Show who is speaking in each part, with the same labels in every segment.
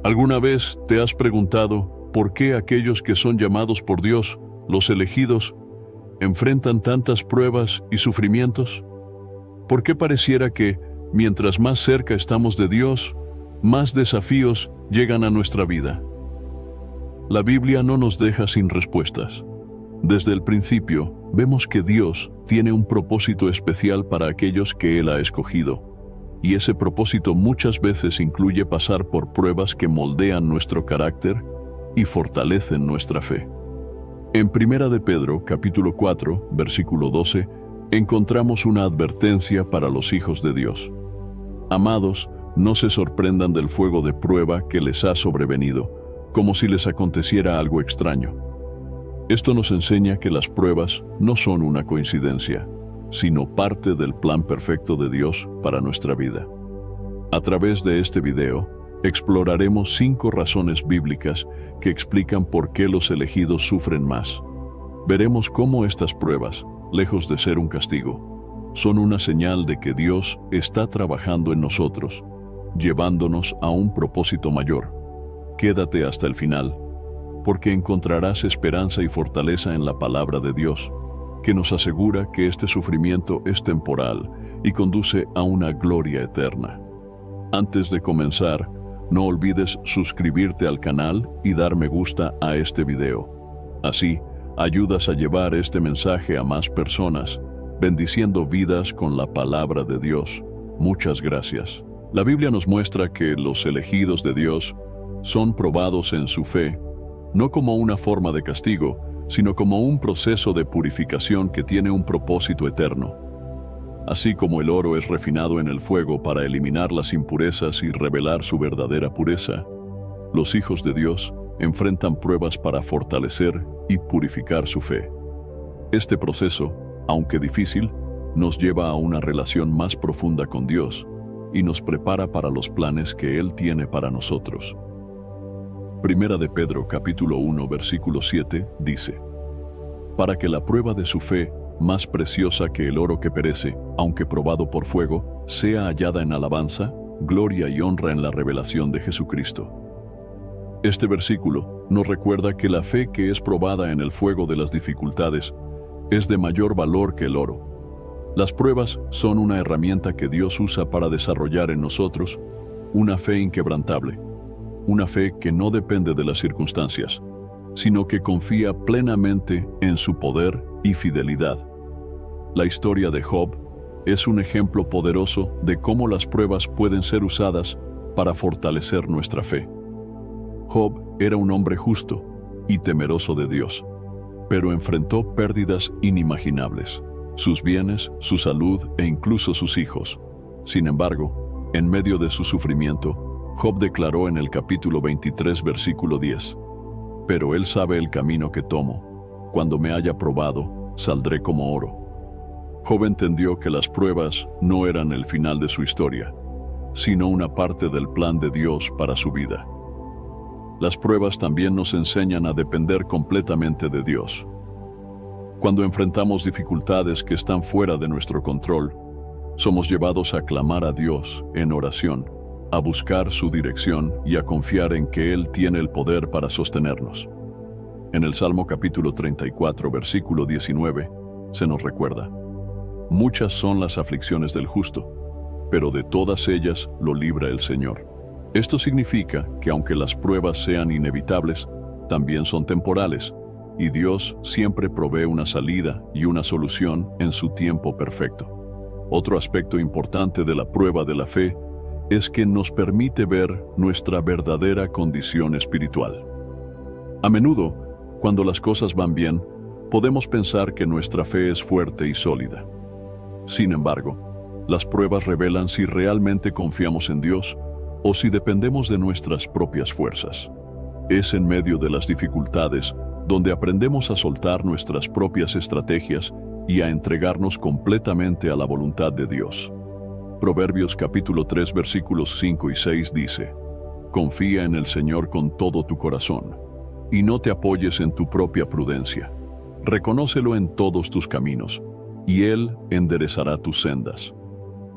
Speaker 1: ¿Alguna vez te has preguntado por qué aquellos que son llamados por Dios, los elegidos, enfrentan tantas pruebas y sufrimientos? ¿Por qué pareciera que, mientras más cerca estamos de Dios, más desafíos llegan a nuestra vida? La Biblia no nos deja sin respuestas. Desde el principio, vemos que Dios tiene un propósito especial para aquellos que Él ha escogido, y ese propósito muchas veces incluye pasar por pruebas que moldean nuestro carácter y fortalecen nuestra fe. En 1 de Pedro, capítulo 4, versículo 12, encontramos una advertencia para los hijos de Dios. Amados, no se sorprendan del fuego de prueba que les ha sobrevenido, como si les aconteciera algo extraño. Esto nos enseña que las pruebas no son una coincidencia, sino parte del plan perfecto de Dios para nuestra vida. A través de este video, exploraremos 5 razones bíblicas que explican por qué los elegidos sufren más. Veremos cómo estas pruebas, lejos de ser un castigo, son una señal de que Dios está trabajando en nosotros, llevándonos a un propósito mayor. Quédate hasta el final, porque encontrarás esperanza y fortaleza en la palabra de Dios, que nos asegura que este sufrimiento es temporal y conduce a una gloria eterna. Antes de comenzar, no olvides suscribirte al canal y dar me gusta a este video. Así, ayudas a llevar este mensaje a más personas, bendiciendo vidas con la palabra de Dios. Muchas gracias. La Biblia nos muestra que los elegidos de Dios son probados en su fe, no como una forma de castigo, sino como un proceso de purificación que tiene un propósito eterno. Así como el oro es refinado en el fuego para eliminar las impurezas y revelar su verdadera pureza, los hijos de Dios enfrentan pruebas para fortalecer y purificar su fe. Este proceso, aunque difícil, nos lleva a una relación más profunda con Dios y nos prepara para los planes que Él tiene para nosotros. Primera de Pedro, capítulo 1, versículo 7, dice: para que la prueba de su fe, más preciosa que el oro que perece, aunque probado por fuego, sea hallada en alabanza, gloria y honra en la revelación de Jesucristo. Este versículo nos recuerda que la fe que es probada en el fuego de las dificultades es de mayor valor que el oro. Las pruebas son una herramienta que Dios usa para desarrollar en nosotros una fe inquebrantable, una fe que no depende de las circunstancias, sino que confía plenamente en su poder y fidelidad. La historia de Job es un ejemplo poderoso de cómo las pruebas pueden ser usadas para fortalecer nuestra fe. Job era un hombre justo y temeroso de Dios, pero enfrentó pérdidas inimaginables, sus bienes, su salud e incluso sus hijos. Sin embargo, en medio de su sufrimiento, Job declaró en el capítulo 23, versículo 10: pero Él sabe el camino que tomo. Cuando me haya probado, saldré como oro. Job entendió que las pruebas no eran el final de su historia, sino una parte del plan de Dios para su vida. Las pruebas también nos enseñan a depender completamente de Dios. Cuando enfrentamos dificultades que están fuera de nuestro control, somos llevados a clamar a Dios en oración, a buscar su dirección y a confiar en que Él tiene el poder para sostenernos. En el Salmo capítulo 34, versículo 19, se nos recuerda: muchas son las aflicciones del justo, pero de todas ellas lo libra el Señor. Esto significa que aunque las pruebas sean inevitables, también son temporales, y Dios siempre provee una salida y una solución en su tiempo perfecto. Otro aspecto importante de la prueba de la fe es que nos permite ver nuestra verdadera condición espiritual. A menudo, cuando las cosas van bien, podemos pensar que nuestra fe es fuerte y sólida. Sin embargo, las pruebas revelan si realmente confiamos en Dios o si dependemos de nuestras propias fuerzas. Es en medio de las dificultades donde aprendemos a soltar nuestras propias estrategias y a entregarnos completamente a la voluntad de Dios. Proverbios capítulo 3 versículos 5 y 6 dice: confía en el Señor con todo tu corazón, y no te apoyes en tu propia prudencia. Reconócelo en todos tus caminos, y Él enderezará tus sendas.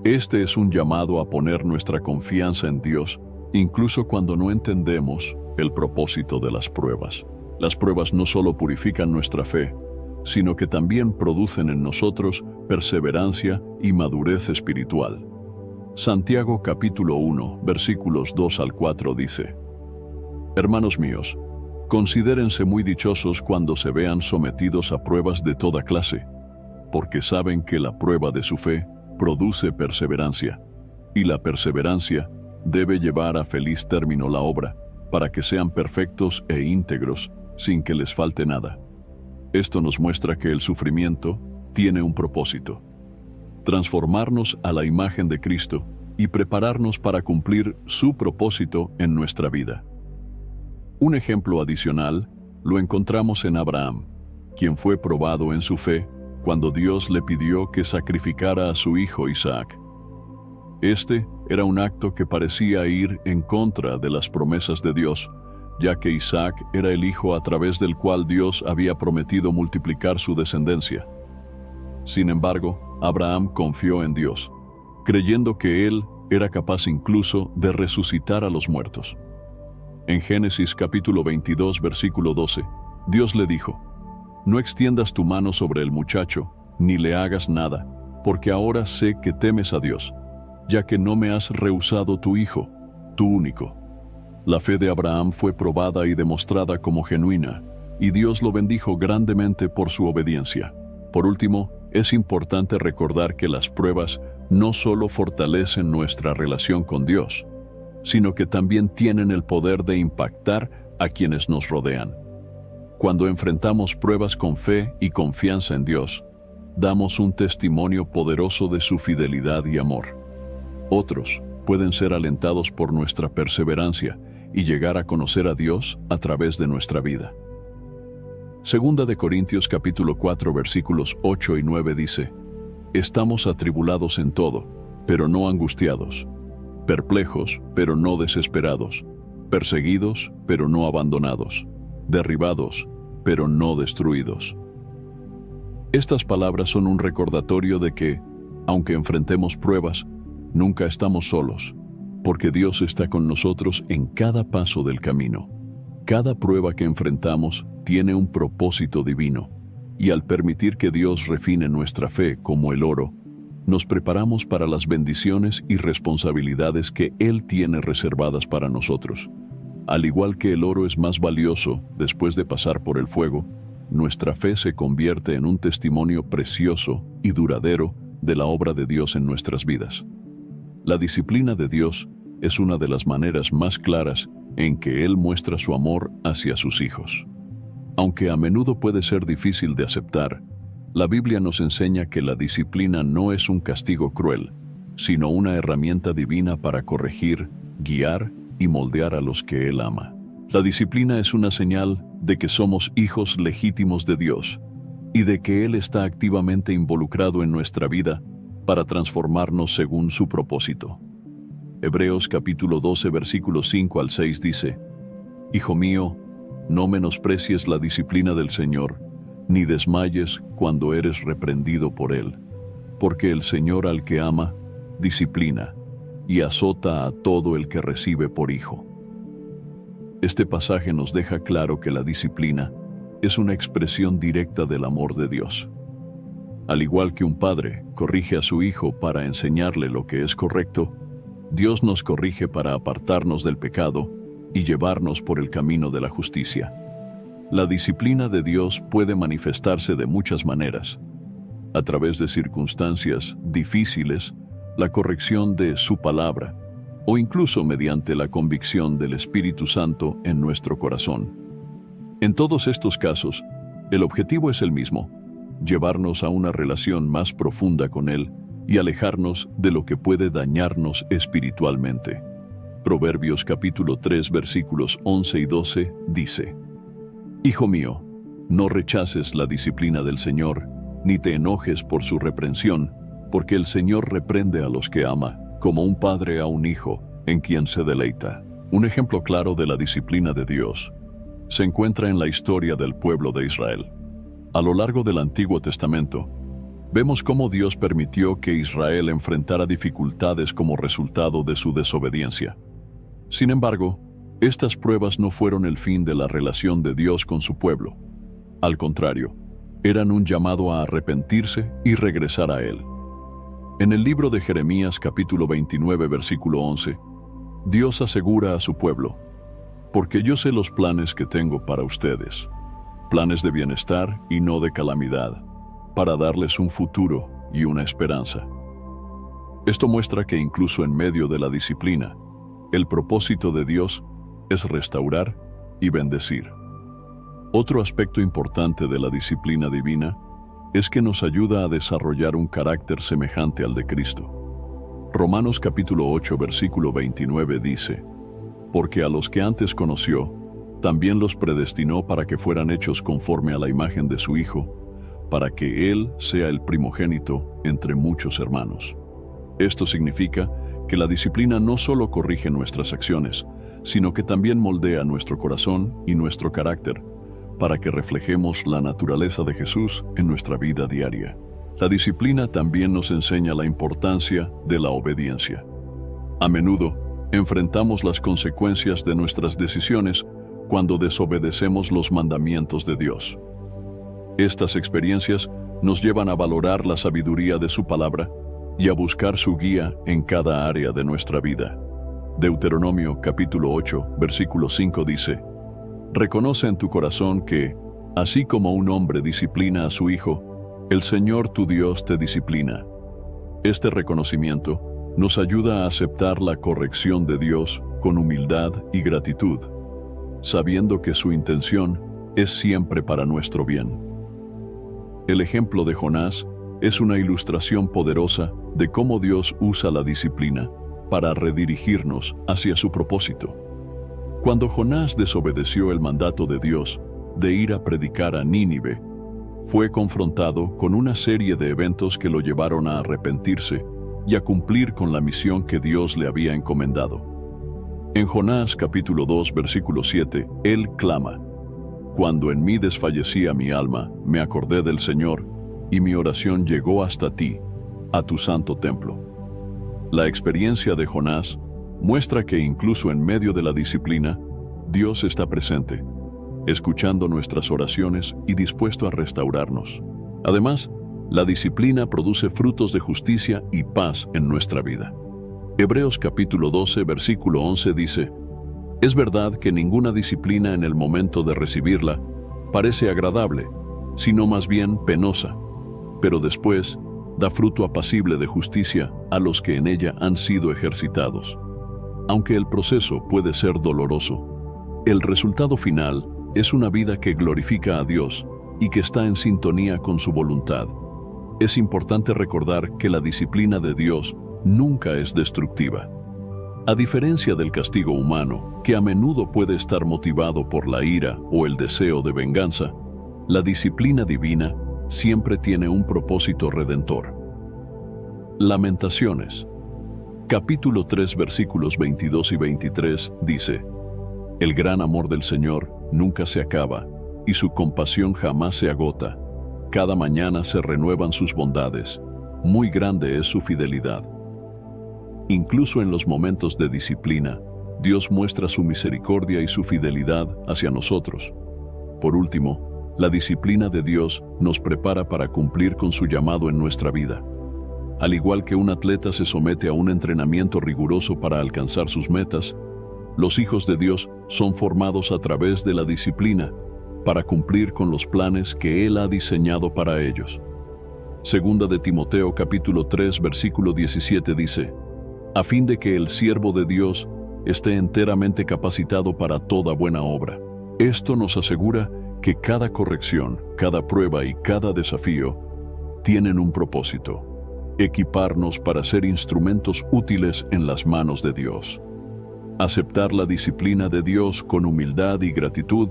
Speaker 1: Este es un llamado a poner nuestra confianza en Dios incluso cuando no entendemos el propósito de las pruebas. Las pruebas no solo purifican nuestra fe, sino que también producen en nosotros perseverancia y madurez espiritual. Santiago capítulo 1, versículos 2 al 4 dice: Hermanos míos, considérense muy dichosos cuando se vean sometidos a pruebas de toda clase, porque saben que la prueba de su fe produce perseverancia, y la perseverancia debe llevar a feliz término la obra, para que sean perfectos e íntegros, sin que les falte nada. Esto nos muestra que el sufrimiento tiene un propósito: transformarnos a la imagen de Cristo y prepararnos para cumplir su propósito en nuestra vida. Un ejemplo adicional lo encontramos en Abraham, quien fue probado en su fe cuando Dios le pidió que sacrificara a su hijo Isaac. Este era un acto que parecía ir en contra de las promesas de Dios, ya que Isaac era el hijo a través del cual Dios había prometido multiplicar su descendencia. Sin embargo, Abraham confió en Dios, creyendo que Él era capaz incluso de resucitar a los muertos. En Génesis capítulo 22, versículo 12, Dios le dijo: No extiendas tu mano sobre el muchacho, ni le hagas nada, porque ahora sé que temes a Dios, ya que no me has rehusado tu hijo, tu único. La fe de Abraham fue probada y demostrada como genuina, y Dios lo bendijo grandemente por su obediencia. Por último, es importante recordar que las pruebas no solo fortalecen nuestra relación con Dios, sino que también tienen el poder de impactar a quienes nos rodean. Cuando enfrentamos pruebas con fe y confianza en Dios, damos un testimonio poderoso de su fidelidad y amor. Otros pueden ser alentados por nuestra perseverancia y llegar a conocer a Dios a través de nuestra vida. Segunda de Corintios capítulo 4 versículos 8 y 9 dice: Estamos atribulados en todo, pero no angustiados, perplejos, pero no desesperados, perseguidos, pero no abandonados, derribados, pero no destruidos. Estas palabras son un recordatorio de que, aunque enfrentemos pruebas, nunca estamos solos, porque Dios está con nosotros en cada paso del camino. Cada prueba que enfrentamos tiene un propósito divino, y al permitir que Dios refine nuestra fe como el oro, nos preparamos para las bendiciones y responsabilidades que Él tiene reservadas para nosotros. Al igual que el oro es más valioso después de pasar por el fuego, nuestra fe se convierte en un testimonio precioso y duradero de la obra de Dios en nuestras vidas. La disciplina de Dios es una de las maneras más claras en que Él muestra su amor hacia sus hijos. Aunque a menudo puede ser difícil de aceptar, la Biblia nos enseña que la disciplina no es un castigo cruel, sino una herramienta divina para corregir, guiar y moldear a los que Él ama. La disciplina es una señal de que somos hijos legítimos de Dios y de que Él está activamente involucrado en nuestra vida para transformarnos según su propósito. Hebreos capítulo 12 versículos 5 al 6 dice: Hijo mío, no menosprecies la disciplina del Señor, ni desmayes cuando eres reprendido por Él, porque el Señor al que ama, disciplina, y azota a todo el que recibe por hijo. Este pasaje nos deja claro que la disciplina es una expresión directa del amor de Dios. Al igual que un padre corrige a su hijo para enseñarle lo que es correcto, Dios nos corrige para apartarnos del pecado y llevarnos por el camino de la justicia. La disciplina de Dios puede manifestarse de muchas maneras: a través de circunstancias difíciles, la corrección de su palabra, o incluso mediante la convicción del Espíritu Santo en nuestro corazón. En todos estos casos, el objetivo es el mismo: llevarnos a una relación más profunda con Él y alejarnos de lo que puede dañarnos espiritualmente. Proverbios capítulo 3 versículos 11 y 12 dice: Hijo mío, no rechaces la disciplina del Señor, ni te enojes por su reprensión, porque el Señor reprende a los que ama, como un padre a un hijo, en quien se deleita. Un ejemplo claro de la disciplina de Dios se encuentra en la historia del pueblo de Israel. A lo largo del Antiguo Testamento, vemos cómo Dios permitió que Israel enfrentara dificultades como resultado de su desobediencia. Sin embargo, estas pruebas no fueron el fin de la relación de Dios con su pueblo. Al contrario, eran un llamado a arrepentirse y regresar a Él. En el libro de Jeremías capítulo 29 versículo 11, Dios asegura a su pueblo: porque yo sé los planes que tengo para ustedes, planes de bienestar y no de calamidad, para darles un futuro y una esperanza. Esto muestra que incluso en medio de la disciplina, el propósito de Dios es restaurar y bendecir. Otro aspecto importante de la disciplina divina es que nos ayuda a desarrollar un carácter semejante al de Cristo. Romanos capítulo 8 versículo 29 dice: porque a los que antes conoció, también los predestinó para que fueran hechos conforme a la imagen de su Hijo, para que Él sea el primogénito entre muchos hermanos. Esto significa que la disciplina no solo corrige nuestras acciones, sino que también moldea nuestro corazón y nuestro carácter, para que reflejemos la naturaleza de Jesús en nuestra vida diaria. La disciplina también nos enseña la importancia de la obediencia. A menudo, enfrentamos las consecuencias de nuestras decisiones cuando desobedecemos los mandamientos de Dios. Estas experiencias nos llevan a valorar la sabiduría de su palabra y a buscar su guía en cada área de nuestra vida. Deuteronomio capítulo 8, versículo 5 dice: reconoce en tu corazón que, así como un hombre disciplina a su hijo, el Señor tu Dios te disciplina. Este reconocimiento nos ayuda a aceptar la corrección de Dios con humildad y gratitud, sabiendo que su intención es siempre para nuestro bien. El ejemplo de Jonás es una ilustración poderosa de cómo Dios usa la disciplina para redirigirnos hacia su propósito. Cuando Jonás desobedeció el mandato de Dios de ir a predicar a Nínive, fue confrontado con una serie de eventos que lo llevaron a arrepentirse y a cumplir con la misión que Dios le había encomendado. En Jonás capítulo 2 versículo 7, él clama: cuando en mí desfallecía mi alma, me acordé del Señor, y mi oración llegó hasta ti, a tu santo templo. La experiencia de Jonás muestra que incluso en medio de la disciplina, Dios está presente, escuchando nuestras oraciones y dispuesto a restaurarnos. Además, la disciplina produce frutos de justicia y paz en nuestra vida. Hebreos capítulo 12, versículo 11 dice: es verdad que ninguna disciplina en el momento de recibirla parece agradable, sino más bien penosa, pero después da fruto apacible de justicia a los que en ella han sido ejercitados. Aunque el proceso puede ser doloroso, el resultado final es una vida que glorifica a Dios y que está en sintonía con su voluntad. Es importante recordar que la disciplina de Dios nunca es destructiva. A diferencia del castigo humano, que a menudo puede estar motivado por la ira o el deseo de venganza, la disciplina divina siempre tiene un propósito redentor. Lamentaciones, capítulo 3, versículos 22 y 23, dice: el gran amor del Señor nunca se acaba, y su compasión jamás se agota. Cada mañana se renuevan sus bondades, muy grande es su fidelidad. Incluso en los momentos de disciplina, Dios muestra su misericordia y su fidelidad hacia nosotros. Por último, la disciplina de Dios nos prepara para cumplir con su llamado en nuestra vida. Al igual que un atleta se somete a un entrenamiento riguroso para alcanzar sus metas, los hijos de Dios son formados a través de la disciplina para cumplir con los planes que Él ha diseñado para ellos. Segunda de Timoteo capítulo 3 versículo 17 dice: a fin de que el siervo de Dios esté enteramente capacitado para toda buena obra. Esto nos asegura que cada corrección, cada prueba y cada desafío tienen un propósito: equiparnos para ser instrumentos útiles en las manos de Dios. Aceptar la disciplina de Dios con humildad y gratitud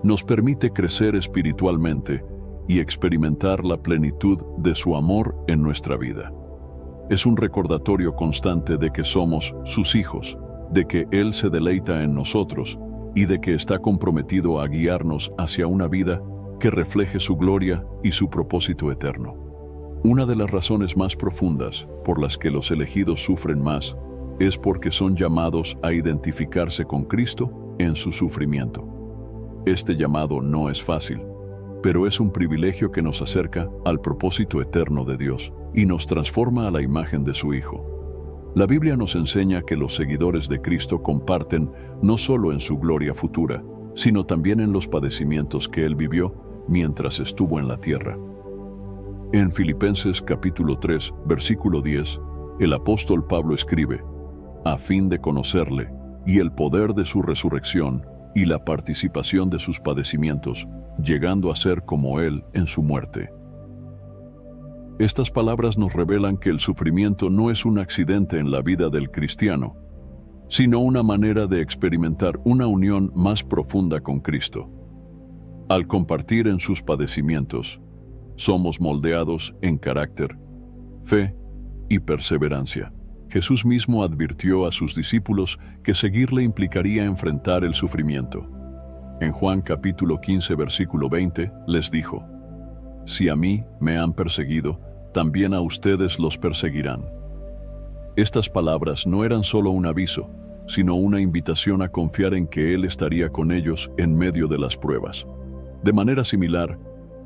Speaker 1: nos permite crecer espiritualmente y experimentar la plenitud de su amor en nuestra vida. Es un recordatorio constante de que somos sus hijos, de que Él se deleita en nosotros y de que está comprometido a guiarnos hacia una vida que refleje su gloria y su propósito eterno. Una de las razones más profundas por las que los elegidos sufren más es porque son llamados a identificarse con Cristo en su sufrimiento. Este llamado no es fácil, pero es un privilegio que nos acerca al propósito eterno de Dios y nos transforma a la imagen de su Hijo. La Biblia nos enseña que los seguidores de Cristo comparten no solo en su gloria futura, sino también en los padecimientos que Él vivió mientras estuvo en la tierra. En Filipenses capítulo 3, versículo 10, el apóstol Pablo escribe: a fin de conocerle y el poder de su resurrección y la participación de sus padecimientos, llegando a ser como Él en su muerte. Estas palabras nos revelan que el sufrimiento no es un accidente en la vida del cristiano, sino una manera de experimentar una unión más profunda con Cristo. Al compartir en sus padecimientos, somos moldeados en carácter, fe y perseverancia. Jesús mismo advirtió a sus discípulos que seguirle implicaría enfrentar el sufrimiento. En Juan capítulo 15, versículo 20, les dijo: si a mí me han perseguido, también a ustedes los perseguirán. Estas palabras no eran solo un aviso, sino una invitación a confiar en que Él estaría con ellos en medio de las pruebas. De manera similar,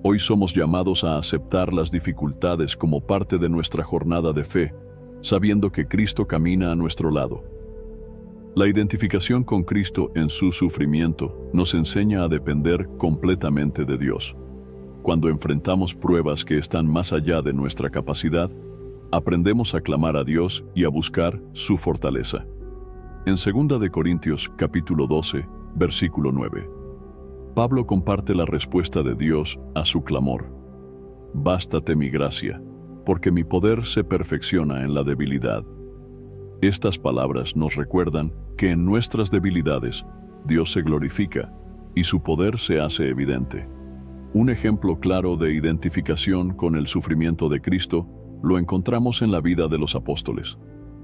Speaker 1: hoy somos llamados a aceptar las dificultades como parte de nuestra jornada de fe, sabiendo que Cristo camina a nuestro lado. La identificación con Cristo en su sufrimiento nos enseña a depender completamente de Dios. Cuando enfrentamos pruebas que están más allá de nuestra capacidad, aprendemos a clamar a Dios y a buscar su fortaleza. En 2 de Corintios capítulo 12, versículo 9, Pablo comparte la respuesta de Dios a su clamor: bástate mi gracia, porque mi poder se perfecciona en la debilidad. Estas palabras nos recuerdan que en nuestras debilidades Dios se glorifica y su poder se hace evidente. Un ejemplo claro de identificación con el sufrimiento de Cristo lo encontramos en la vida de los apóstoles.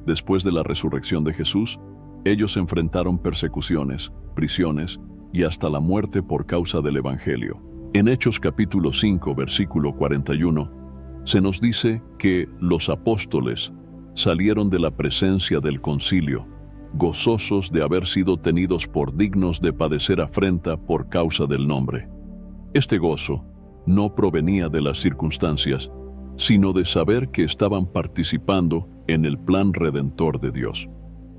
Speaker 1: Después de la resurrección de Jesús, ellos enfrentaron persecuciones, prisiones y hasta la muerte por causa del Evangelio. En Hechos capítulo 5, versículo 41, se nos dice que los apóstoles salieron de la presencia del concilio, gozosos de haber sido tenidos por dignos de padecer afrenta por causa del nombre. Este gozo no provenía de las circunstancias, sino de saber que estaban participando en el plan redentor de Dios.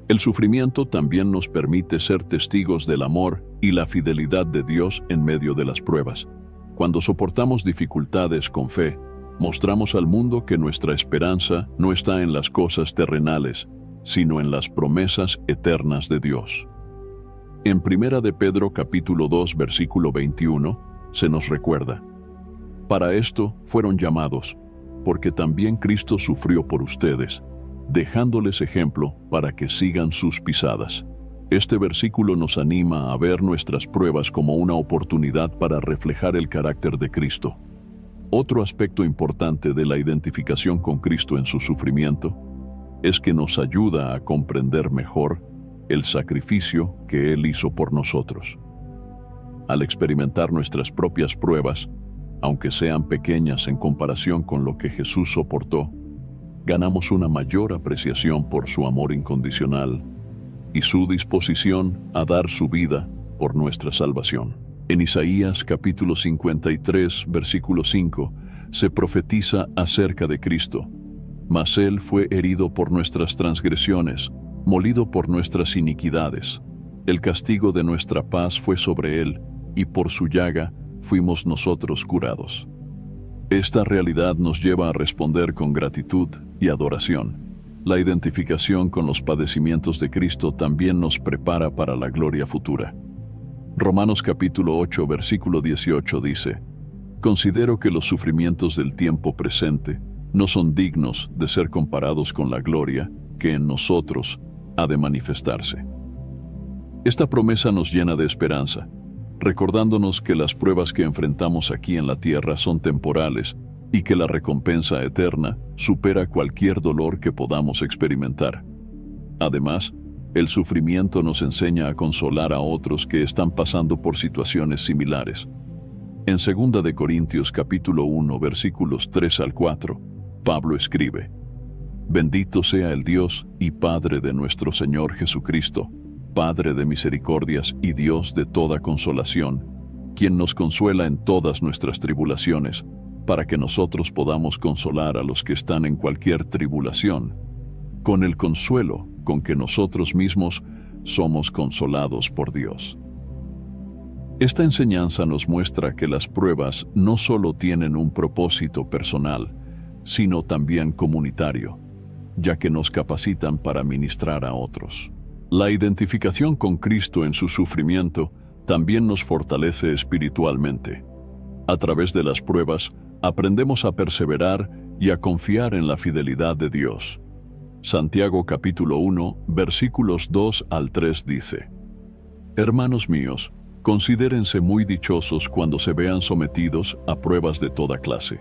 Speaker 1: El sufrimiento también nos permite ser testigos del amor y la fidelidad de Dios en medio de las pruebas. Cuando soportamos dificultades con fe, mostramos al mundo que nuestra esperanza no está en las cosas terrenales, sino en las promesas eternas de Dios. En 1 de Pedro capítulo 2, versículo 21, se nos recuerda: para esto fueron llamados, porque también Cristo sufrió por ustedes, dejándoles ejemplo para que sigan sus pisadas. Este versículo nos anima a ver nuestras pruebas como una oportunidad para reflejar el carácter de Cristo. Otro aspecto importante de la identificación con Cristo en su sufrimiento es que nos ayuda a comprender mejor el sacrificio que Él hizo por nosotros. Al experimentar nuestras propias pruebas, aunque sean pequeñas en comparación con lo que Jesús soportó, ganamos una mayor apreciación por su amor incondicional y su disposición a dar su vida por nuestra salvación. En Isaías capítulo 53, versículo 5, se profetiza acerca de Cristo: mas Él fue herido por nuestras transgresiones, molido por nuestras iniquidades. El castigo de nuestra paz fue sobre Él, y por su llaga fuimos nosotros curados. Esta realidad nos lleva a responder con gratitud y adoración. La identificación con los padecimientos de Cristo también nos prepara para la gloria futura. Romanos capítulo 8, versículo 18 dice: considero que los sufrimientos del tiempo presente no son dignos de ser comparados con la gloria que en nosotros ha de manifestarse. Esta promesa nos llena de esperanza, recordándonos que las pruebas que enfrentamos aquí en la tierra son temporales y que la recompensa eterna supera cualquier dolor que podamos experimentar. Además, el sufrimiento nos enseña a consolar a otros que están pasando por situaciones similares. En 2 de Corintios capítulo 1, versículos 3 al 4, Pablo escribe: Bendito sea el Dios y Padre de nuestro Señor Jesucristo, Padre de misericordias y Dios de toda consolación, quien nos consuela en todas nuestras tribulaciones, para que nosotros podamos consolar a los que están en cualquier tribulación, con el consuelo con que nosotros mismos somos consolados por Dios. Esta enseñanza nos muestra que las pruebas no solo tienen un propósito personal, sino también comunitario, ya que nos capacitan para ministrar a otros. La identificación con Cristo en su sufrimiento también nos fortalece espiritualmente. A través de las pruebas, aprendemos a perseverar y a confiar en la fidelidad de Dios. Santiago capítulo 1, versículos 2 al 3 dice: Hermanos míos, considérense muy dichosos cuando se vean sometidos a pruebas de toda clase,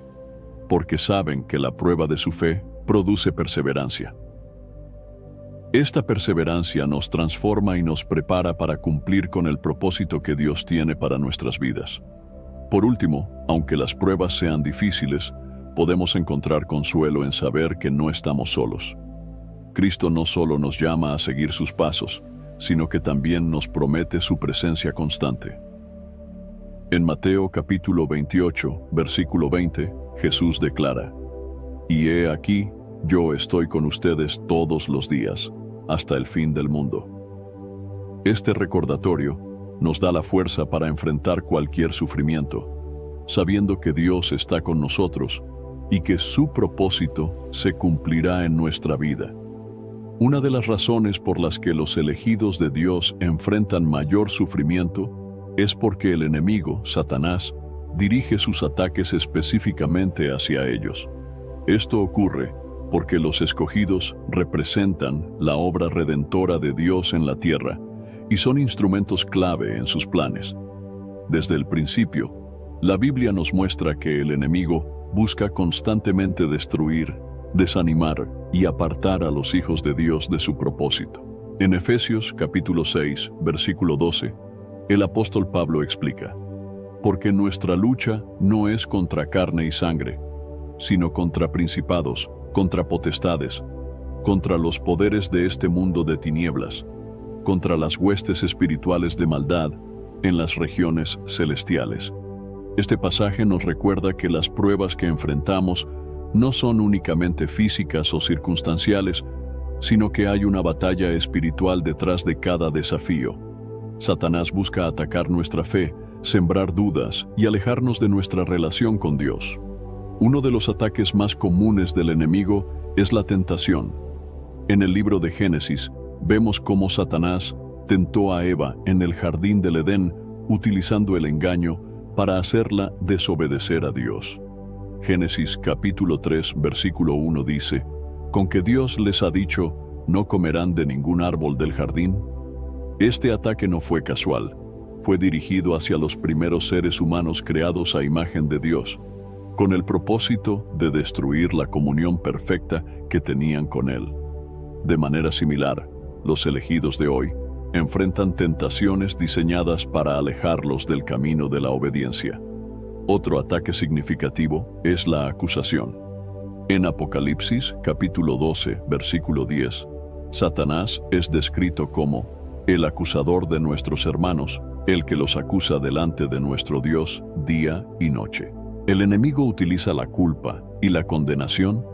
Speaker 1: porque saben que la prueba de su fe produce perseverancia. Esta perseverancia nos transforma y nos prepara para cumplir con el propósito que Dios tiene para nuestras vidas. Por último, aunque las pruebas sean difíciles, podemos encontrar consuelo en saber que no estamos solos. Cristo no solo nos llama a seguir sus pasos, sino que también nos promete su presencia constante. En Mateo capítulo 28, versículo 20, Jesús declara: Y he aquí, yo estoy con ustedes todos los días, hasta el fin del mundo. Este recordatorio nos da la fuerza para enfrentar cualquier sufrimiento, sabiendo que Dios está con nosotros y que su propósito se cumplirá en nuestra vida. Una de las razones por las que los elegidos de Dios enfrentan mayor sufrimiento es porque el enemigo, Satanás, dirige sus ataques específicamente hacia ellos. Esto ocurre porque los escogidos representan la obra redentora de Dios en la tierra y son instrumentos clave en sus planes. Desde el principio, la Biblia nos muestra que el enemigo busca constantemente destruir, desanimar y apartar a los hijos de Dios de su propósito. En Efesios capítulo 6, versículo 12, el apóstol Pablo explica: Porque nuestra lucha no es contra carne y sangre, sino contra principados, contra potestades, contra los poderes de este mundo de tinieblas, contra las huestes espirituales de maldad en las regiones celestiales. Este pasaje nos recuerda que las pruebas que enfrentamos no son únicamente físicas o circunstanciales, sino que hay una batalla espiritual detrás de cada desafío. Satanás busca atacar nuestra fe, sembrar dudas y alejarnos de nuestra relación con Dios. Uno de los ataques más comunes del enemigo es la tentación. En el libro de Génesis, vemos cómo Satanás tentó a Eva en el jardín del Edén utilizando el engaño para hacerla desobedecer a Dios. Génesis capítulo 3, versículo 1 dice: ¿Con que Dios les ha dicho, no comerán de ningún árbol del jardín? Este ataque no fue casual, fue dirigido hacia los primeros seres humanos creados a imagen de Dios, con el propósito de destruir la comunión perfecta que tenían con Él. De manera similar, los elegidos de hoy enfrentan tentaciones diseñadas para alejarlos del camino de la obediencia. Otro ataque significativo es la acusación. En Apocalipsis, capítulo 12, versículo 10, Satanás es descrito como el acusador de nuestros hermanos, el que los acusa delante de nuestro Dios día y noche. El enemigo utiliza la culpa y la condenación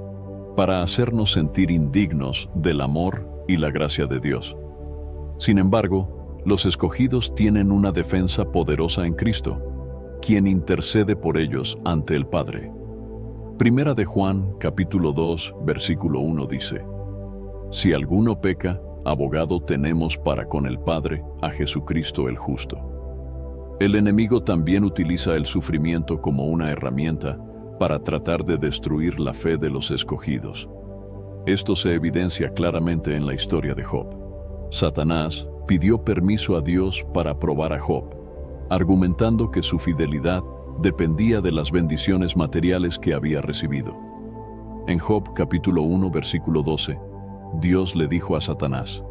Speaker 1: para hacernos sentir indignos del amor y la gracia de Dios. Sin embargo, los escogidos tienen una defensa poderosa en Cristo, quien intercede por ellos ante el Padre. Primera de Juan, capítulo 2, versículo 1 dice: Si alguno peca, abogado tenemos para con el Padre, a Jesucristo el justo. El enemigo también utiliza el sufrimiento como una herramienta para tratar de destruir la fe de los escogidos. Esto se evidencia claramente en la historia de Job. Satanás pidió permiso a Dios para probar a Job, argumentando que su fidelidad dependía de las bendiciones materiales que había recibido. En Job capítulo 1, versículo 12, Dios le dijo a Satanás: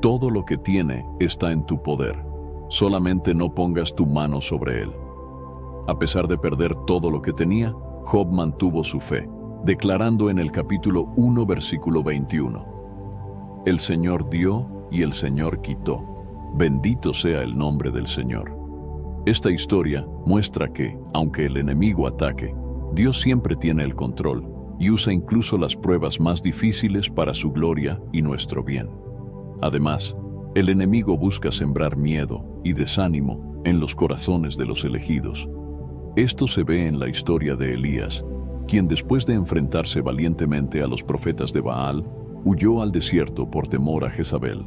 Speaker 1: Todo lo que tiene está en tu poder, solamente no pongas tu mano sobre él. A pesar de perder todo lo que tenía, Job mantuvo su fe, declarando en el capítulo 1, versículo 21: El Señor dio y el Señor quitó. Bendito sea el nombre del Señor. Esta historia muestra que, aunque el enemigo ataque, Dios siempre tiene el control y usa incluso las pruebas más difíciles para su gloria y nuestro bien. Además, el enemigo busca sembrar miedo y desánimo en los corazones de los elegidos. Esto se ve en la historia de Elías, quien después de enfrentarse valientemente a los profetas de Baal, huyó al desierto por temor a Jezabel.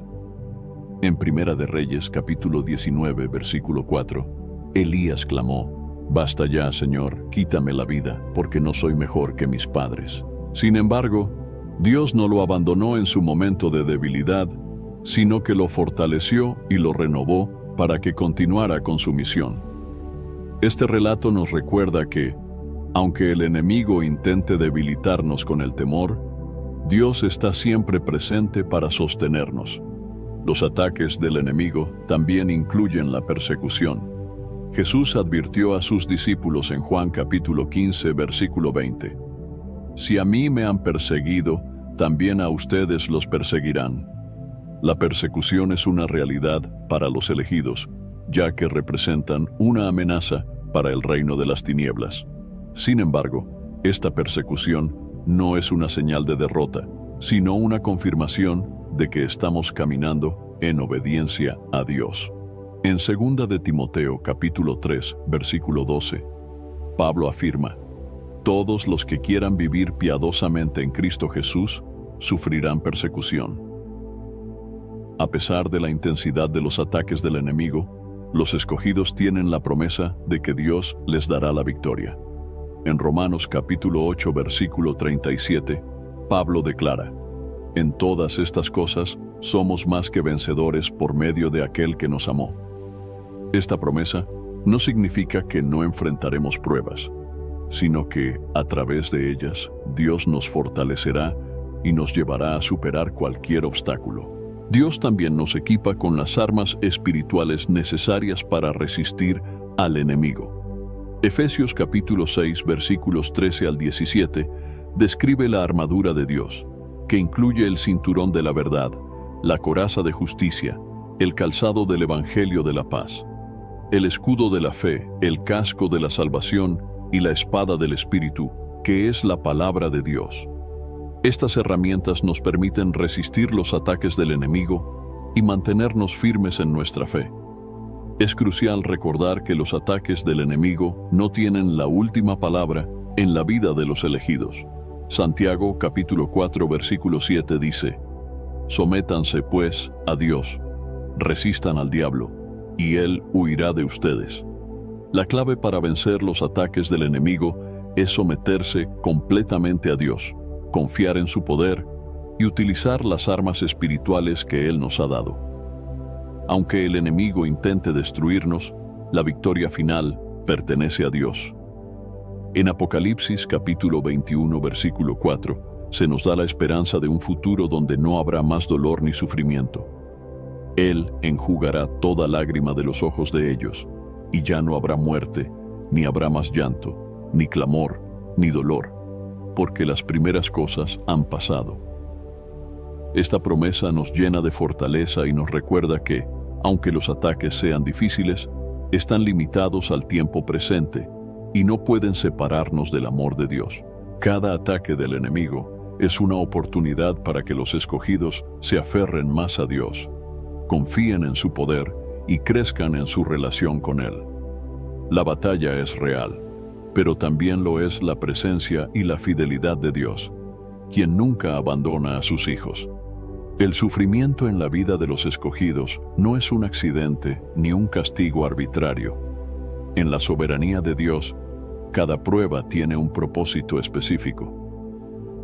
Speaker 1: En Primera de Reyes, capítulo 19, versículo 4, Elías clamó: Basta ya, Señor, quítame la vida, porque no soy mejor que mis padres. Sin embargo, Dios no lo abandonó en su momento de debilidad, sino que lo fortaleció y lo renovó para que continuara con su misión. Este relato nos recuerda que, aunque el enemigo intente debilitarnos con el temor, Dios está siempre presente para sostenernos. Los ataques del enemigo también incluyen la persecución. Jesús advirtió a sus discípulos en Juan capítulo 15, versículo 20: Si a mí me han perseguido, también a ustedes los perseguirán. La persecución es una realidad para los elegidos, ya que representan una amenaza para el reino de las tinieblas. Sin embargo, esta persecución no es una señal de derrota, sino una confirmación de que estamos caminando en obediencia a Dios. En 2 de Timoteo capítulo 3, versículo 12, Pablo afirma: Todos los que quieran vivir piadosamente en Cristo Jesús sufrirán persecución. A pesar de la intensidad de los ataques del enemigo, los escogidos tienen la promesa de que Dios les dará la victoria. En Romanos capítulo 8, versículo 37, Pablo declara: En todas estas cosas somos más que vencedores por medio de aquel que nos amó. Esta promesa no significa que no enfrentaremos pruebas, sino que, a través de ellas, Dios nos fortalecerá y nos llevará a superar cualquier obstáculo. Dios también nos equipa con las armas espirituales necesarias para resistir al enemigo. Efesios capítulo 6, versículos 13 al 17, describe la armadura de Dios, que incluye el cinturón de la verdad, la coraza de justicia, el calzado del Evangelio de la paz, el escudo de la fe, el casco de la salvación y la espada del Espíritu, que es la palabra de Dios. Estas herramientas nos permiten resistir los ataques del enemigo y mantenernos firmes en nuestra fe. Es crucial recordar que los ataques del enemigo no tienen la última palabra en la vida de los elegidos. Santiago capítulo 4 versículo 7 dice: Sométanse pues a Dios, resistan al diablo, y él huirá de ustedes. La clave para vencer los ataques del enemigo es someterse completamente a Dios, confiar en su poder y utilizar las armas espirituales que Él nos ha dado. Aunque el enemigo intente destruirnos, la victoria final pertenece a Dios. En Apocalipsis capítulo 21 versículo 4 se nos da la esperanza de un futuro donde no habrá más dolor ni sufrimiento. Él enjugará toda lágrima de los ojos de ellos, y ya no habrá muerte, ni habrá más llanto, ni clamor, ni dolor, porque las primeras cosas han pasado. Esta promesa nos llena de fortaleza y nos recuerda que, aunque los ataques sean difíciles, están limitados al tiempo presente y no pueden separarnos del amor de Dios. Cada ataque del enemigo es una oportunidad para que los escogidos se aferren más a Dios, confíen en su poder y crezcan en su relación con Él. La batalla es real, pero también lo es la presencia y la fidelidad de Dios, quien nunca abandona a sus hijos. El sufrimiento en la vida de los escogidos no es un accidente ni un castigo arbitrario. En la soberanía de Dios, cada prueba tiene un propósito específico.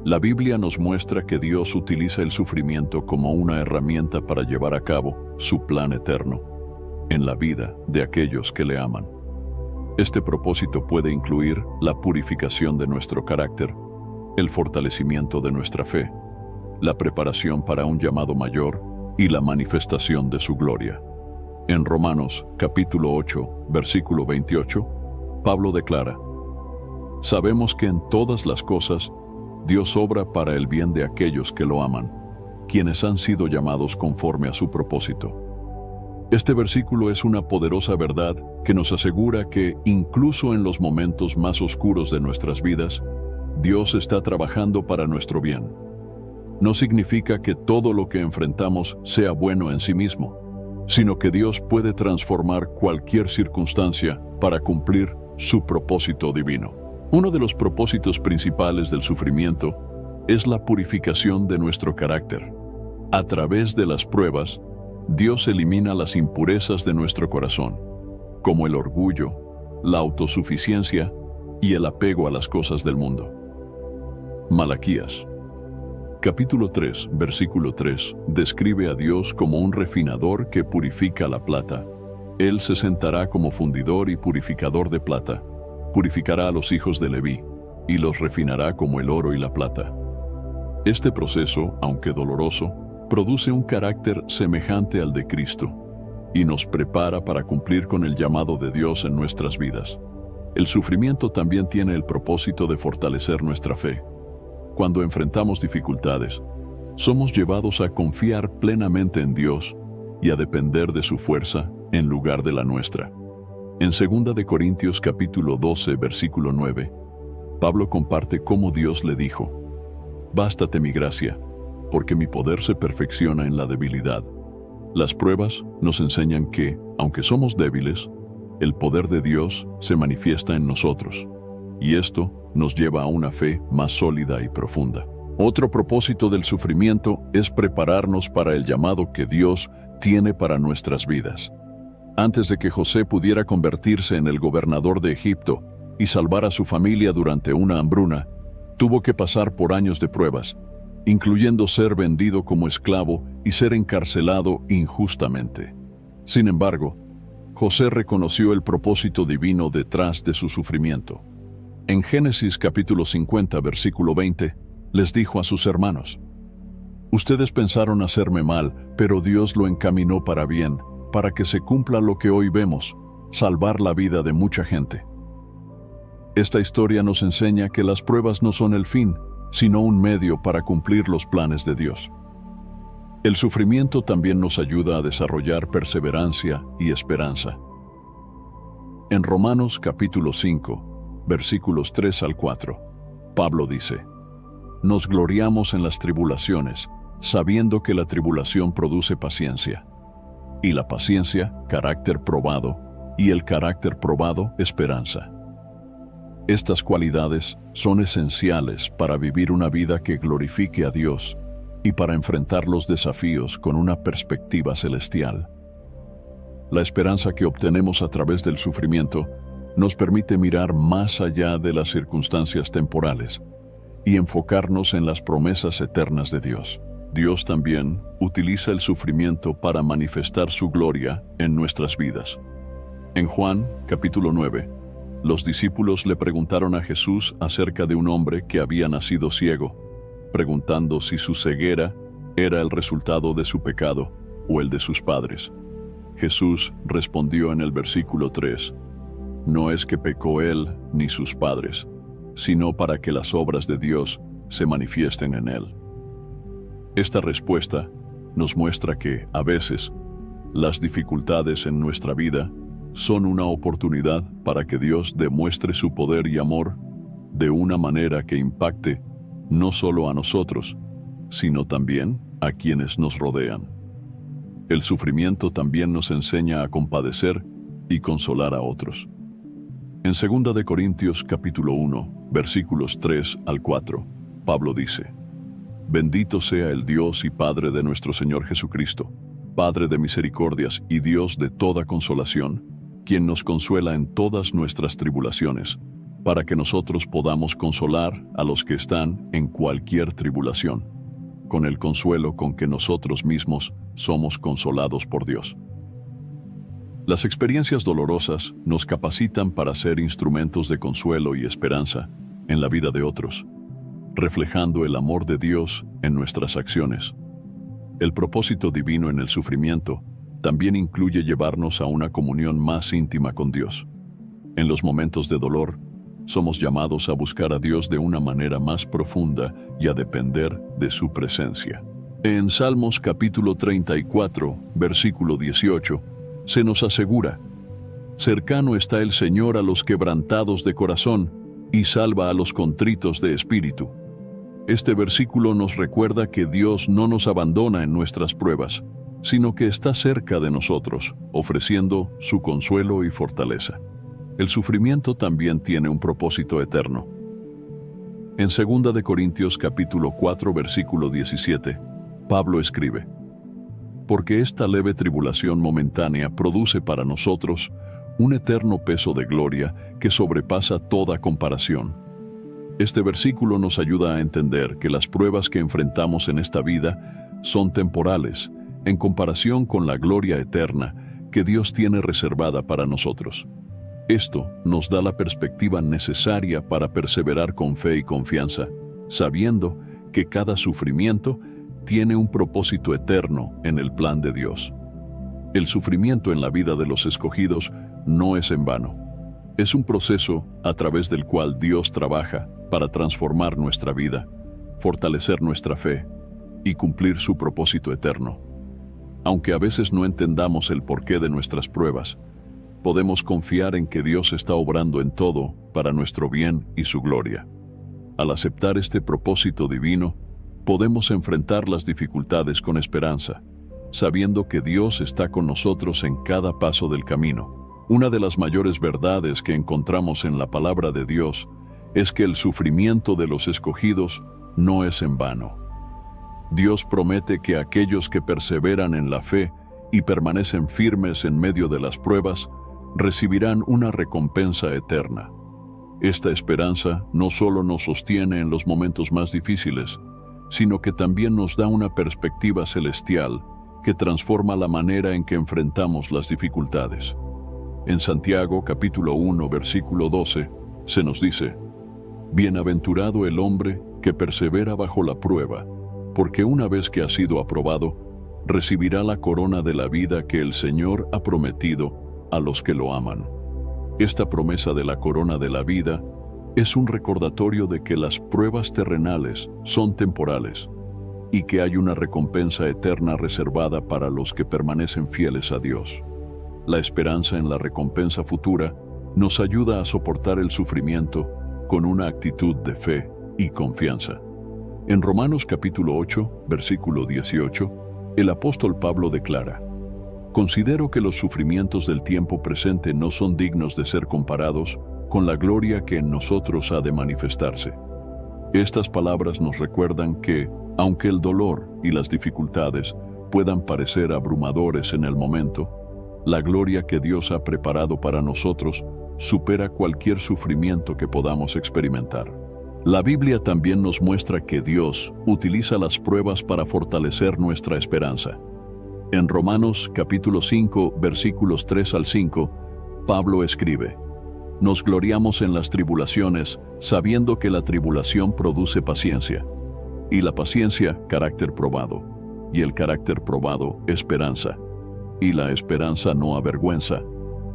Speaker 1: La Biblia nos muestra que Dios utiliza el sufrimiento como una herramienta para llevar a cabo su plan eterno en la vida de aquellos que le aman. Este propósito puede incluir la purificación de nuestro carácter, el fortalecimiento de nuestra fe, la preparación para un llamado mayor y la manifestación de su gloria. En Romanos capítulo 8, versículo 28, Pablo declara: Sabemos que en todas las cosas Dios obra para el bien de aquellos que lo aman, quienes han sido llamados conforme a su propósito. Este versículo es una poderosa verdad que nos asegura que, incluso en los momentos más oscuros de nuestras vidas, Dios está trabajando para nuestro bien. No significa que todo lo que enfrentamos sea bueno en sí mismo, sino que Dios puede transformar cualquier circunstancia para cumplir su propósito divino. Uno de los propósitos principales del sufrimiento es la purificación de nuestro carácter. A través de las pruebas, Dios elimina las impurezas de nuestro corazón, como el orgullo, la autosuficiencia y el apego a las cosas del mundo. Malaquías, capítulo 3, versículo 3, describe a Dios como un refinador que purifica la plata. Él se sentará como fundidor y purificador de plata. Purificará a los hijos de Leví y los refinará como el oro y la plata. Este proceso, aunque doloroso, produce un carácter semejante al de Cristo y nos prepara para cumplir con el llamado de Dios en nuestras vidas. El sufrimiento también tiene el propósito de fortalecer nuestra fe. Cuando enfrentamos dificultades, somos llevados a confiar plenamente en Dios y a depender de su fuerza en lugar de la nuestra. En 2 de Corintios capítulo 12, versículo 9, Pablo comparte cómo Dios le dijo: «Bástate mi gracia, porque mi poder se perfecciona en la debilidad». Las pruebas nos enseñan que, aunque somos débiles, el poder de Dios se manifiesta en nosotros, y esto nos lleva a una fe más sólida y profunda. Otro propósito del sufrimiento es prepararnos para el llamado que Dios tiene para nuestras vidas. Antes de que José pudiera convertirse en el gobernador de Egipto y salvar a su familia durante una hambruna, tuvo que pasar por años de pruebas, incluyendo ser vendido como esclavo y ser encarcelado injustamente. Sin embargo, José reconoció el propósito divino detrás de su sufrimiento. En Génesis capítulo 50, versículo 20, les dijo a sus hermanos: «Ustedes pensaron hacerme mal, pero Dios lo encaminó para bien, para que se cumpla lo que hoy vemos, salvar la vida de mucha gente». Esta historia nos enseña que las pruebas no son el fin, sino un medio para cumplir los planes de Dios. El sufrimiento también nos ayuda a desarrollar perseverancia y esperanza. En Romanos capítulo 5, versículos 3 al 4, Pablo dice: «Nos gloriamos en las tribulaciones, sabiendo que la tribulación produce paciencia, y la paciencia, carácter probado, y el carácter probado, esperanza». Estas cualidades son esenciales para vivir una vida que glorifique a Dios y para enfrentar los desafíos con una perspectiva celestial. La esperanza que obtenemos a través del sufrimiento nos permite mirar más allá de las circunstancias temporales y enfocarnos en las promesas eternas de Dios. Dios también utiliza el sufrimiento para manifestar su gloria en nuestras vidas. En Juan, capítulo 9, los discípulos le preguntaron a Jesús acerca de un hombre que había nacido ciego, preguntando si su ceguera era el resultado de su pecado o el de sus padres. Jesús respondió en el versículo 3: «No es que pecó él ni sus padres, sino para que las obras de Dios se manifiesten en él». Esta respuesta nos muestra que, a veces, las dificultades en nuestra vida son una oportunidad para que Dios demuestre su poder y amor de una manera que impacte no solo a nosotros, sino también a quienes nos rodean. El sufrimiento también nos enseña a compadecer y consolar a otros. En 2 de Corintios capítulo 1, versículos 3 al 4, Pablo dice: «Bendito sea el Dios y Padre de nuestro Señor Jesucristo, Padre de misericordias y Dios de toda consolación, quien nos consuela en todas nuestras tribulaciones, para que nosotros podamos consolar a los que están en cualquier tribulación, con el consuelo con que nosotros mismos somos consolados por Dios». Las experiencias dolorosas nos capacitan para ser instrumentos de consuelo y esperanza en la vida de otros, reflejando el amor de Dios en nuestras acciones. El propósito divino en el sufrimiento también incluye llevarnos a una comunión más íntima con Dios. En los momentos de dolor, somos llamados a buscar a Dios de una manera más profunda y a depender de su presencia. En Salmos capítulo 34, versículo 18, se nos asegura: cercano está el Señor a los quebrantados de corazón y salva a los contritos de espíritu. Este versículo nos recuerda que Dios no nos abandona en nuestras pruebas, sino que está cerca de nosotros, ofreciendo su consuelo y fortaleza. El sufrimiento también tiene un propósito eterno. En 2 de Corintios capítulo 4, versículo 17, Pablo escribe: porque esta leve tribulación momentánea produce para nosotros un eterno peso de gloria que sobrepasa toda comparación. Este versículo nos ayuda a entender que las pruebas que enfrentamos en esta vida son temporales, en comparación con la gloria eterna que Dios tiene reservada para nosotros. Esto nos da la perspectiva necesaria para perseverar con fe y confianza, sabiendo que cada sufrimiento tiene un propósito eterno en el plan de Dios. El sufrimiento en la vida de los escogidos no es en vano. Es un proceso a través del cual Dios trabaja para transformar nuestra vida, fortalecer nuestra fe y cumplir su propósito eterno. Aunque a veces no entendamos el porqué de nuestras pruebas, podemos confiar en que Dios está obrando en todo para nuestro bien y su gloria. Al aceptar este propósito divino, podemos enfrentar las dificultades con esperanza, sabiendo que Dios está con nosotros en cada paso del camino. Una de las mayores verdades que encontramos en la palabra de Dios es que el sufrimiento de los escogidos no es en vano. Dios promete que aquellos que perseveran en la fe y permanecen firmes en medio de las pruebas recibirán una recompensa eterna. Esta esperanza no solo nos sostiene en los momentos más difíciles, sino que también nos da una perspectiva celestial que transforma la manera en que enfrentamos las dificultades. En Santiago capítulo 1, versículo 12, se nos dice: bienaventurado el hombre que persevera bajo la prueba, porque una vez que ha sido aprobado, recibirá la corona de la vida que el Señor ha prometido a los que lo aman. Esta promesa de la corona de la vida es un recordatorio de que las pruebas terrenales son temporales y que hay una recompensa eterna reservada para los que permanecen fieles a Dios. La esperanza en la recompensa futura nos ayuda a soportar el sufrimiento con una actitud de fe y confianza. En Romanos capítulo 8, versículo 18, el apóstol Pablo declara: considero que los sufrimientos del tiempo presente no son dignos de ser comparados con la gloria que en nosotros ha de manifestarse. Estas palabras nos recuerdan que, aunque el dolor y las dificultades puedan parecer abrumadores en el momento, la gloria que Dios ha preparado para nosotros supera cualquier sufrimiento que podamos experimentar. La Biblia también nos muestra que Dios utiliza las pruebas para fortalecer nuestra esperanza. En Romanos capítulo 5, versículos 3 al 5, Pablo escribe: nos gloriamos en las tribulaciones, sabiendo que la tribulación produce paciencia, y la paciencia, carácter probado, y el carácter probado, esperanza, y la esperanza no avergüenza,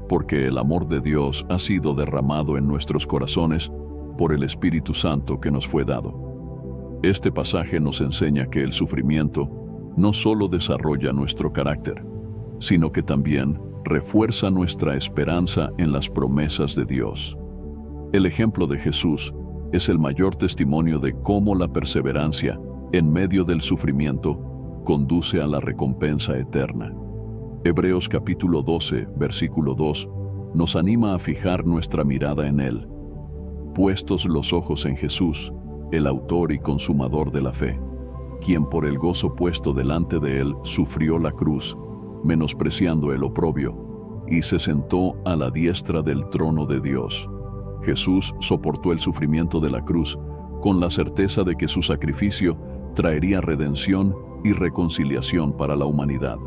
Speaker 1: porque el amor de Dios ha sido derramado en nuestros corazones por el Espíritu Santo que nos fue dado. Este pasaje nos enseña que el sufrimiento no solo desarrolla nuestro carácter, sino que también refuerza nuestra esperanza en las promesas de Dios. El ejemplo de Jesús es el mayor testimonio de cómo la perseverancia en medio del sufrimiento conduce a la recompensa eterna. Hebreos capítulo 12, versículo 2, nos anima a fijar nuestra mirada en Él. Puestos los ojos en Jesús, el autor y consumador de la fe, quien por el gozo puesto delante de Él sufrió la cruz, menospreciando el oprobio, y se sentó a la diestra del trono de Dios. Jesús soportó el sufrimiento de la cruz con la certeza de que su sacrificio traería redención y reconciliación para la humanidad.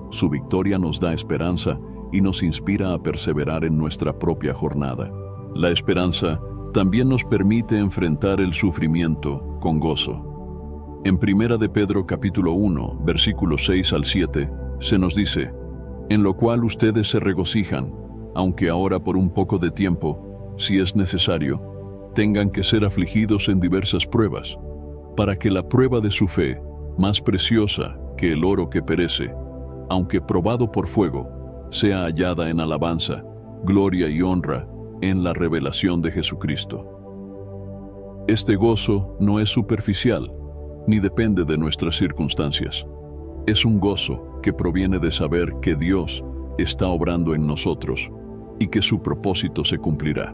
Speaker 1: Su victoria nos da esperanza y nos inspira a perseverar en nuestra propia jornada. La esperanza también nos permite enfrentar el sufrimiento con gozo. En 1 de Pedro capítulo 1, versículos 6 al 7, se nos dice: en lo cual ustedes se regocijan, aunque ahora por un poco de tiempo, si es necesario, tengan que ser afligidos en diversas pruebas, para que la prueba de su fe, más preciosa que el oro que perece, aunque probado por fuego, sea hallada en alabanza, gloria y honra en la revelación de Jesucristo. Este gozo no es superficial, ni depende de nuestras circunstancias. Es un gozo que proviene de saber que Dios está obrando en nosotros y que su propósito se cumplirá.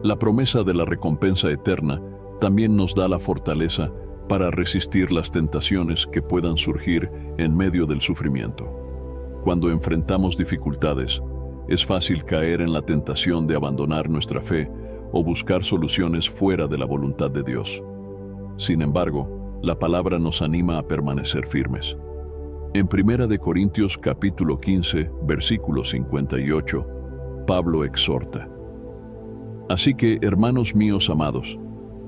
Speaker 1: La promesa de la recompensa eterna también nos da la fortaleza para resistir las tentaciones que puedan surgir en medio del sufrimiento. Cuando enfrentamos dificultades, es fácil caer en la tentación de abandonar nuestra fe o buscar soluciones fuera de la voluntad de Dios. Sin embargo, la palabra nos anima a permanecer firmes. En 1 Corintios capítulo 15, versículo 58, Pablo exhorta: Así que, hermanos míos amados,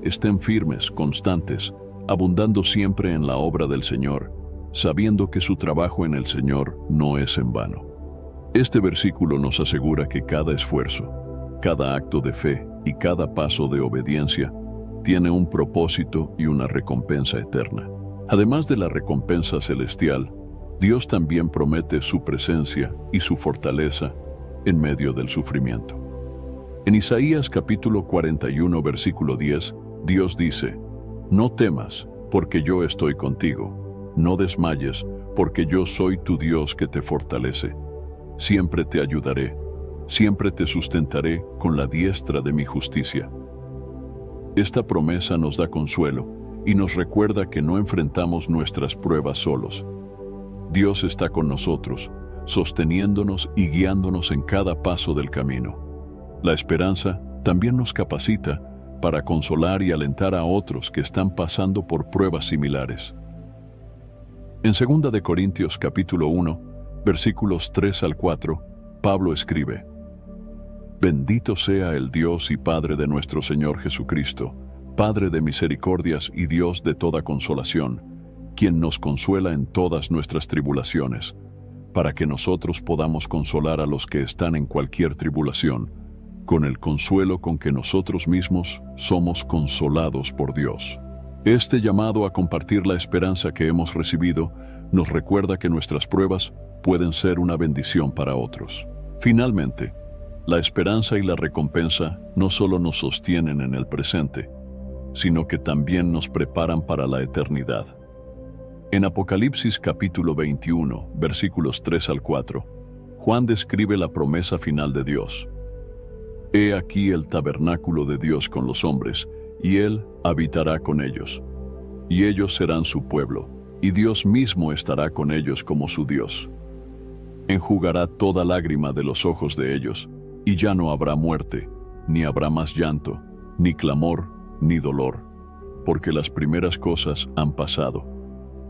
Speaker 1: estén firmes, constantes, abundando siempre en la obra del Señor, sabiendo que su trabajo en el Señor no es en vano. Este versículo nos asegura que cada esfuerzo, cada acto de fe y cada paso de obediencia tiene un propósito y una recompensa eterna. Además de la recompensa celestial, Dios también promete su presencia y su fortaleza en medio del sufrimiento. En Isaías capítulo 41, versículo 10, Dios dice: No temas, porque yo estoy contigo. No desmayes, porque yo soy tu Dios que te fortalece. Siempre te ayudaré, siempre te sustentaré con la diestra de mi justicia. Esta promesa nos da consuelo y nos recuerda que no enfrentamos nuestras pruebas solos. Dios está con nosotros, sosteniéndonos y guiándonos en cada paso del camino. La esperanza también nos capacita para consolar y alentar a otros que están pasando por pruebas similares. En 2 Corintios capítulo 1, versículos 3 al 4, Pablo escribe: Bendito sea el Dios y Padre de nuestro Señor Jesucristo, Padre de misericordias y Dios de toda consolación, quien nos consuela en todas nuestras tribulaciones, para que nosotros podamos consolar a los que están en cualquier tribulación, con el consuelo con que nosotros mismos somos consolados por Dios. Este llamado a compartir la esperanza que hemos recibido nos recuerda que nuestras pruebas pueden ser una bendición para otros. Finalmente, la esperanza y la recompensa no solo nos sostienen en el presente, sino que también nos preparan para la eternidad. En Apocalipsis capítulo 21, versículos 3 al 4, Juan describe la promesa final de Dios. He aquí el tabernáculo de Dios con los hombres, y Él habitará con ellos. Y ellos serán su pueblo, y Dios mismo estará con ellos como su Dios. Enjugará toda lágrima de los ojos de ellos, y ya no habrá muerte, ni habrá más llanto, ni clamor, ni dolor, porque las primeras cosas han pasado.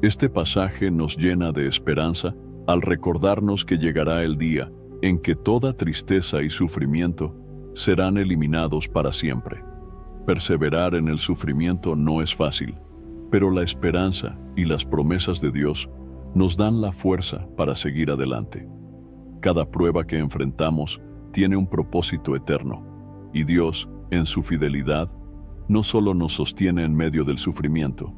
Speaker 1: Este pasaje nos llena de esperanza al recordarnos que llegará el día en que toda tristeza y sufrimiento serán eliminados para siempre. Perseverar en el sufrimiento no es fácil, pero la esperanza y las promesas de Dios nos dan la fuerza para seguir adelante. Cada prueba que enfrentamos tiene un propósito eterno, y Dios, en su fidelidad, no solo nos sostiene en medio del sufrimiento,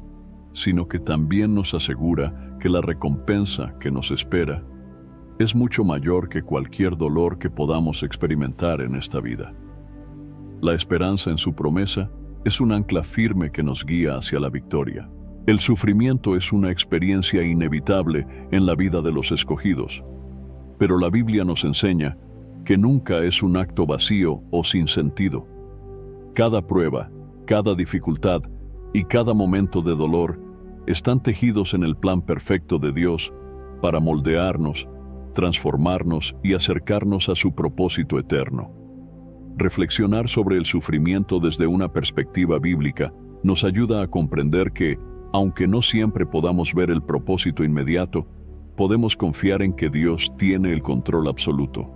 Speaker 1: sino que también nos asegura que la recompensa que nos espera es mucho mayor que cualquier dolor que podamos experimentar en esta vida. La esperanza en su promesa es un ancla firme que nos guía hacia la victoria. El sufrimiento es una experiencia inevitable en la vida de los escogidos, pero la Biblia nos enseña que nunca es un acto vacío o sin sentido. Cada prueba, cada dificultad y cada momento de dolor están tejidos en el plan perfecto de Dios para moldearnos, transformarnos y acercarnos a su propósito eterno. Reflexionar sobre el sufrimiento desde una perspectiva bíblica nos ayuda a comprender que, aunque no siempre podamos ver el propósito inmediato, podemos confiar en que Dios tiene el control absoluto.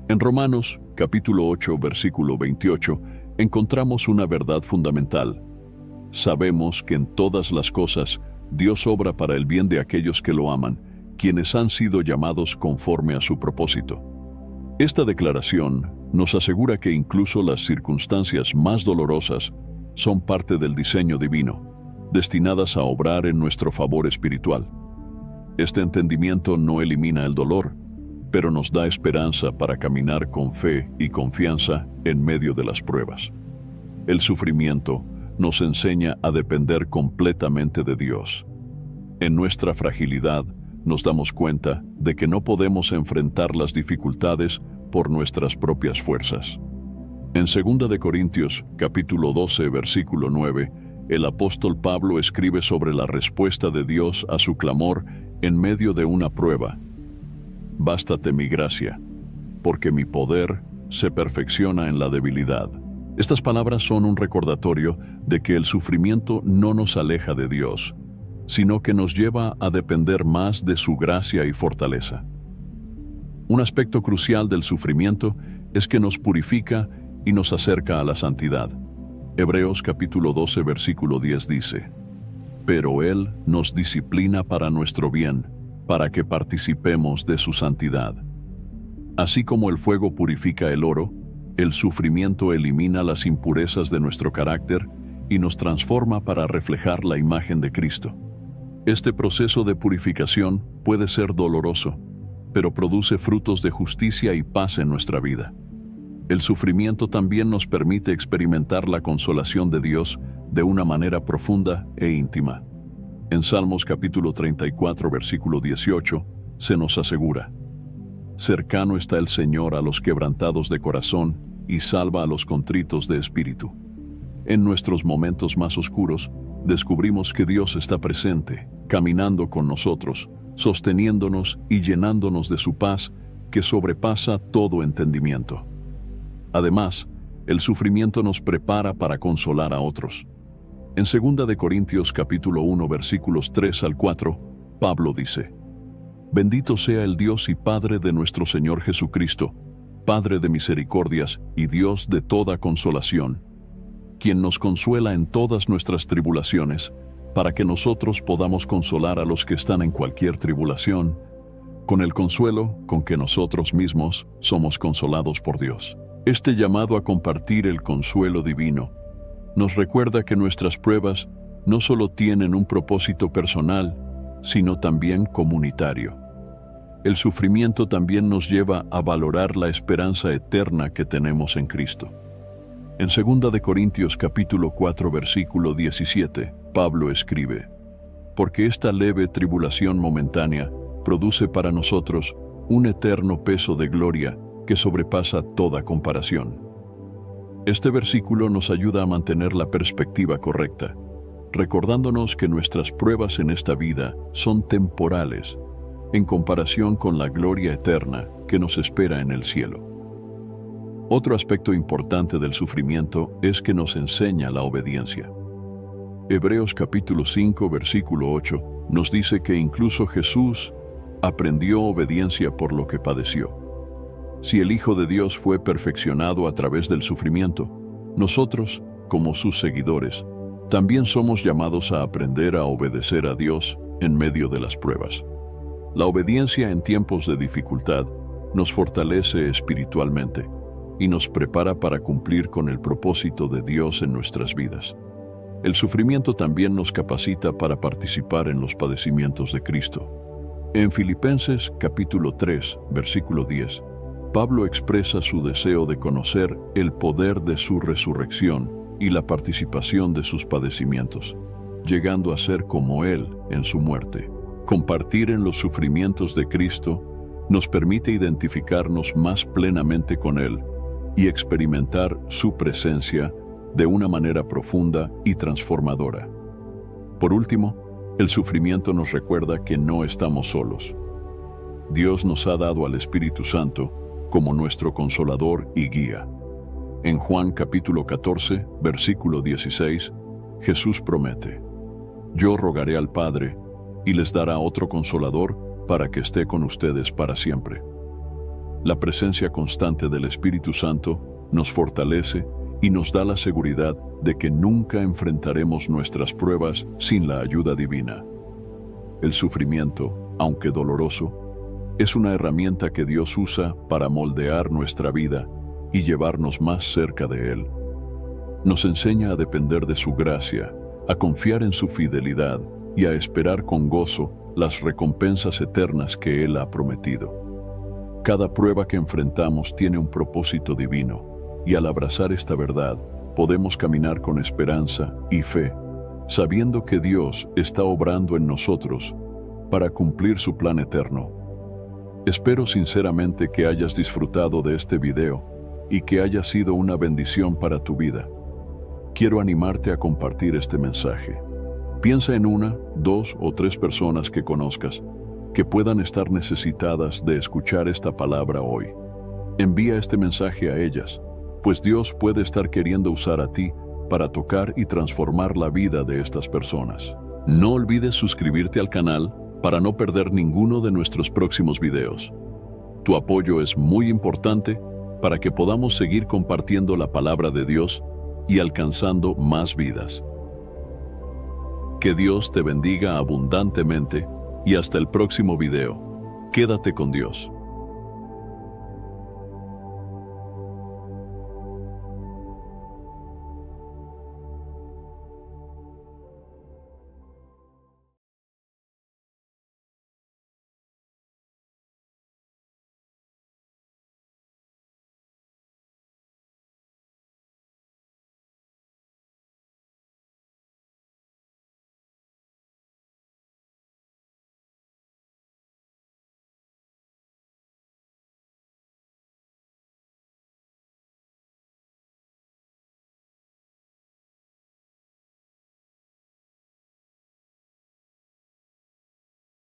Speaker 1: En Romanos, capítulo 8, versículo 28, encontramos una verdad fundamental. Sabemos que en todas las cosas Dios obra para el bien de aquellos que lo aman, quienes han sido llamados conforme a su propósito. Esta declaración nos asegura que incluso las circunstancias más dolorosas son parte del diseño divino, destinadas a obrar en nuestro favor espiritual. Este entendimiento no elimina el dolor, pero nos da esperanza para caminar con fe y confianza en medio de las pruebas. El sufrimiento nos enseña a depender completamente de Dios. En nuestra fragilidad, nos damos cuenta de que no podemos enfrentar las dificultades por nuestras propias fuerzas. En 2 de Corintios, capítulo 12, versículo 9, el apóstol Pablo escribe sobre la respuesta de Dios a su clamor en medio de una prueba. Bástate mi gracia, porque mi poder se perfecciona en la debilidad. Estas palabras son un recordatorio de que el sufrimiento no nos aleja de Dios, sino que nos lleva a depender más de su gracia y fortaleza. Un aspecto crucial del sufrimiento es que nos purifica y nos acerca a la santidad. Hebreos capítulo 12, versículo 10 dice: Pero Él nos disciplina para nuestro bien, para que participemos de su santidad. Así como el fuego purifica el oro, el sufrimiento elimina las impurezas de nuestro carácter y nos transforma para reflejar la imagen de Cristo. Este proceso de purificación puede ser doloroso, pero produce frutos de justicia y paz en nuestra vida. El sufrimiento también nos permite experimentar la consolación de Dios de una manera profunda e íntima. En Salmos capítulo 34, versículo 18, se nos asegura: Cercano está el Señor a los quebrantados de corazón y salva a los contritos de espíritu. En nuestros momentos más oscuros, descubrimos que Dios está presente, caminando con nosotros, sosteniéndonos y llenándonos de su paz que sobrepasa todo entendimiento. Además, el sufrimiento nos prepara para consolar a otros. En 2 de Corintios capítulo 1, versículos 3 al 4, Pablo dice: Bendito sea el Dios y Padre de nuestro Señor Jesucristo, Padre de misericordias y Dios de toda consolación, quien nos consuela en todas nuestras tribulaciones, para que nosotros podamos consolar a los que están en cualquier tribulación, con el consuelo con que nosotros mismos somos consolados por Dios. Este llamado a compartir el consuelo divino nos recuerda que nuestras pruebas no solo tienen un propósito personal, sino también comunitario. El sufrimiento también nos lleva a valorar la esperanza eterna que tenemos en Cristo. En 2 de Corintios capítulo 4, versículo 17, Pablo escribe: Porque esta leve tribulación momentánea produce para nosotros un eterno peso de gloria que sobrepasa toda comparación. Este versículo nos ayuda a mantener la perspectiva correcta, recordándonos que nuestras pruebas en esta vida son temporales, en comparación con la gloria eterna que nos espera en el cielo. Otro aspecto importante del sufrimiento es que nos enseña la obediencia. Hebreos capítulo 5, versículo 8, nos dice que incluso Jesús aprendió obediencia por lo que padeció. Si el Hijo de Dios fue perfeccionado a través del sufrimiento, nosotros, como sus seguidores, también somos llamados a aprender a obedecer a Dios en medio de las pruebas. La obediencia en tiempos de dificultad nos fortalece espiritualmente y nos prepara para cumplir con el propósito de Dios en nuestras vidas. El sufrimiento también nos capacita para participar en los padecimientos de Cristo. En Filipenses capítulo 3, versículo 10, Pablo expresa su deseo de conocer el poder de su resurrección y la participación de sus padecimientos, llegando a ser como Él en su muerte. Compartir en los sufrimientos de Cristo nos permite identificarnos más plenamente con Él y experimentar su presencia de una manera profunda y transformadora. Por último, el sufrimiento nos recuerda que no estamos solos. Dios nos ha dado al Espíritu Santo como nuestro consolador y guía. En Juan capítulo 14, versículo 16, Jesús promete: Yo rogaré al Padre, y les dará otro consolador para que esté con ustedes para siempre. La presencia constante del Espíritu Santo nos fortalece y nos da la seguridad de que nunca enfrentaremos nuestras pruebas sin la ayuda divina. El sufrimiento, aunque doloroso, es una herramienta que Dios usa para moldear nuestra vida y llevarnos más cerca de Él. Nos enseña a depender de su gracia, a confiar en su fidelidad y a esperar con gozo las recompensas eternas que Él ha prometido. Cada prueba que enfrentamos tiene un propósito divino, y al abrazar esta verdad, podemos caminar con esperanza y fe, sabiendo que Dios está obrando en nosotros para cumplir su plan eterno. Espero sinceramente que hayas disfrutado de este video y que haya sido una bendición para tu vida. Quiero animarte a compartir este mensaje. Piensa en 1, 2 o 3 personas que conozcas que puedan estar necesitadas de escuchar esta palabra hoy. Envía este mensaje a ellas, pues Dios puede estar queriendo usar a ti para tocar y transformar la vida de estas personas. No olvides suscribirte al canal para no perder ninguno de nuestros próximos videos. Tu apoyo es muy importante para que podamos seguir compartiendo la palabra de Dios y alcanzando más vidas. Que Dios te bendiga abundantemente y hasta el próximo video. Quédate con Dios.